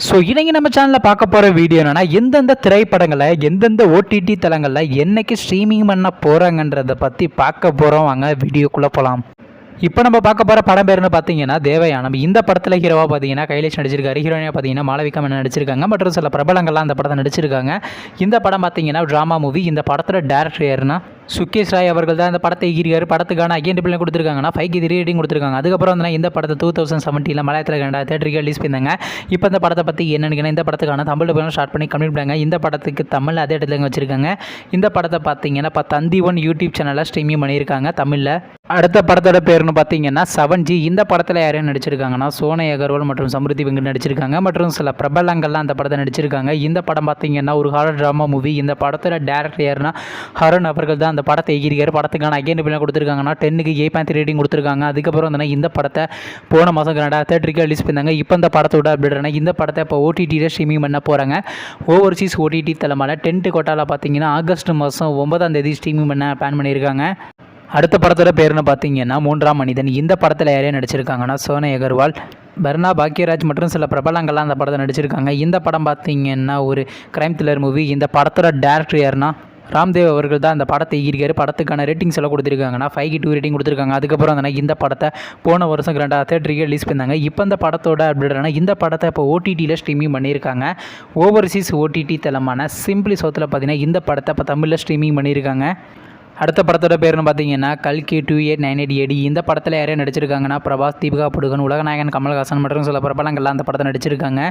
So இன்றைக்கி நம்ம சேனலில் பார்க்க போகிற வீடியோ என்னென்னா எந்தெந்த திரைப்படங்களை எந்தெந்த ஓடிடி தளங்களில் என்னைக்கு ஸ்ட்ரீமிங் பண்ண போகிறாங்கன்றதை பற்றி பார்க்க போகிறோம். வாங்க வீடியோக்குள்ளே போகலாம். இப்போ நம்ம பார்க்க போகிற படம் பேருன்னு பார்த்தீங்கன்னா தேவயானம். இந்த படத்தில் ஹீரோவாக பார்த்தீங்கன்னா கைலேஷ் நடிச்சிருக்காரு. ஹீரோயினாக பார்த்தீங்கன்னா மாளவிகா மேனன் நடிச்சிருக்காங்க. மற்றும் சில பிரபலங்கள்லாம் அந்த படத்தை நடிச்சிருக்காங்க. இந்த படம் பார்த்தீங்கன்னா ட்ராமா மூவி. இந்த படத்தோட டேரக்டர் யாருன்னா சுகேஷ் ராய் அவர்கள் தான் இந்த படத்தை ஈகிருக்காரு. படத்துக்கான அகைன் பிள்ளை கொடுத்துருக்காங்கன்னா 5க்கு 3 ரேட்டிங் கொடுத்துருக்காங்க. அதுக்கப்புறம் வந்து இந்த படத்தை 2017 மலையாளத்தில் 2003 ரிலீஸ் பண்ணியிருந்தாங்க. இப்போ இந்த படத்தை பற்றி என்னென்னு இந்த படத்துக்கான தமிழ் டப்பிங் ஸ்டார்ட் பண்ணி கம்ப்ளீட் பண்ணாங்க. இந்த படத்துக்கு தமிழ் அதே இடத்துல வச்சுருக்காங்க. இந்த படத்தை பார்த்தீங்கன்னா இப்போ தந்தி ஒன் யூடியூப் சேனலில் ஸ்ட்ரீமிங் பண்ணியிருக்காங்க தமிழில். அடுத்த படத்தோட பேர்னு பார்த்தீங்கன்னா 7G. இந்த படத்தில் யாரையும் நடிச்சிருக்காங்கன்னா சோனை அகர்வால் மற்றும் சம்ருதி வெங்கட் நடிச்சிருக்காங்க. மற்றும் சில பிரபலங்கள்லாம் அந்த படத்தை நடிச்சிருக்காங்க. இந்த படம் பார்த்தீங்கன்னா ஒரு ஹாரர் ட்ராமா மூவி. இந்த படத்தோட டேரக்டர் யாருன்னா ஹருண் அவர்கள் தான் அந்த படத்தை எகிரிக்காரு. படத்துக்கான அகைன் பிள்ளை கொடுத்துருக்காங்கன்னா 10க்கு 8.3 ரேட்டிங் கொடுத்துருக்காங்க. அதுக்கப்புறம் வந்து இந்த படத்தை போன மாதம் 2003 ரிலீஸ் பண்ணாங்க. இப்போ இந்த படத்தோட அப்டேட் இந்த படத்தை இப்போ ஓடிடியில் ஸ்ட்ரீமிங் பண்ண போகிறாங்க. ஓவர்சீஸ் ஓடிடி தலைமையில் டென்ட் கோட்டாவில் பார்த்தீங்கன்னா ஆகஸ்ட் மாதம் 9ஆம் தேதி ஸ்ட்ரீமிங் பண்ண பிளான் பண்ணியிருக்காங்க. அடுத்த படத்தோட பேருன்னு பார்த்தீங்கன்னா 3ஆம் மனிதன். இந்த படத்தில் யாரையும் நடிச்சிருக்காங்கன்னா சோனை அகர்வால், பர்னா பாக்யராஜ் மற்றும் சில பிரபலங்கள்லாம் அந்த படத்தை நடிச்சிருக்காங்க. இந்த படம் பார்த்தீங்கன்னா ஒரு கிரைம் த்ரில்லர் மூவி. இந்த படத்தோட டேரக்டர் யாருன்னா ராம்தேவ் அவர்கள் தான் அந்த படத்தை ஈகிருக்காரு. படத்துக்கான ரேட்டிங்ஸ் எல்லாம் கொடுத்துருக்காங்கன்னா 5க்கு 2 ரேட்டிங் கொடுத்துருக்காங்க. அதுக்கப்புறம் வந்து இந்த படத்தை போன வருஷம் 2003 ரிலீஸ் பண்ணாங்க. இப்போ இந்த படத்தோட அப்டேட் இந்த படத்தை இப்போ ஓடிடியில் ஸ்ட்ரீமிங் பண்ணியிருக்காங்க. ஓவர்சீஸ் ஓடிடி தளமான சிம்பிளி சவுத்தில் பார்த்தீங்கன்னா இந்த படத்தை இப்போ தமிழில் ஸ்ட்ரீமிங் பண்ணியிருக்காங்க. அடுத்த படத்தோட பேர்னு பார்த்தீங்கன்னா கல்கி 2898AD. இந்த படத்தில் யாரையும் நடிச்சிருக்காங்கன்னா பிரபாஸ், தீபிகா படுகோன், உலகநாயகன் கமல்ஹாசன் மற்றும் சில பிரபலங்கள்லாம் அந்த படத்தை நடிச்சிருக்காங்க.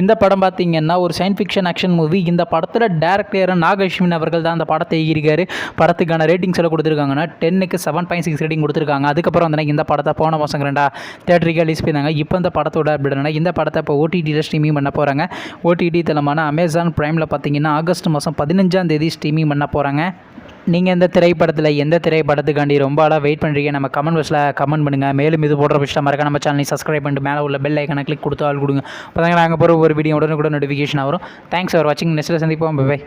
இந்த படம் பார்த்தீங்கன்னா ஒரு சயின்ஸ் ஃபிக்ஷன் ஆக்ஷன் மூவி. இந்த படத்தில் டேரக்டர் நாகலட்சுமி அவர்கள் தான் அந்த படத்தை ஈகிருக்காரு. படத்துக்கான ரேட்டிங்ஸ் எல்லாம் கொடுத்துருக்காங்கன்னா 10க்கு 7.6 ரேட்டிங் கொடுத்துருக்காங்க. அதுக்கப்புறம் வந்து இந்த படத்தை போன மாதம் 2003 ரிலீஸ் பண்ணாங்க. இப்போ இந்த படத்தோட அப்படின்னா இந்த படத்தை இப்போ ஓடிடியில் ஸ்ட்ரீமிங் பண்ண போகிறாங்க. ஓடிடி தளமான அமேசான் பிரைமில் பார்த்தீங்கன்னா ஆகஸ்ட் மாதம் 15ஆம் தேதி ஸ்ட்ரீமிங் பண்ண போகிறாங்க. நீங்கள் இந்த திரைப்படத்தில் எந்த திரைப்படத்துக்காண்டி ரொம்ப ஆளாக வெயிட் பண்ணுறீங்க நம்ம கமெண்ட் பாக்ஸில் கமெண்ட் பண்ணுங்கள். மேலும் இது போடுற விஷயம் மறக்க நம்ம சேனலை சப்ஸ்கிரைப் பண்ணிட்டு மேலே உள்ள பெல் ஐக்கனை கிளிக் கொடுத்து ஆள் கொடுங்க. அப்போ தாங்க நாங்கள் போகிற ஒரு வீடியோ உடனே கூட நோட்டிஃபிகேஷன் வரும். தேங்க்ஸ் ஃபார் வாட்சிங். நெக்ஸ்ட்டில் சந்திப்போம். பை.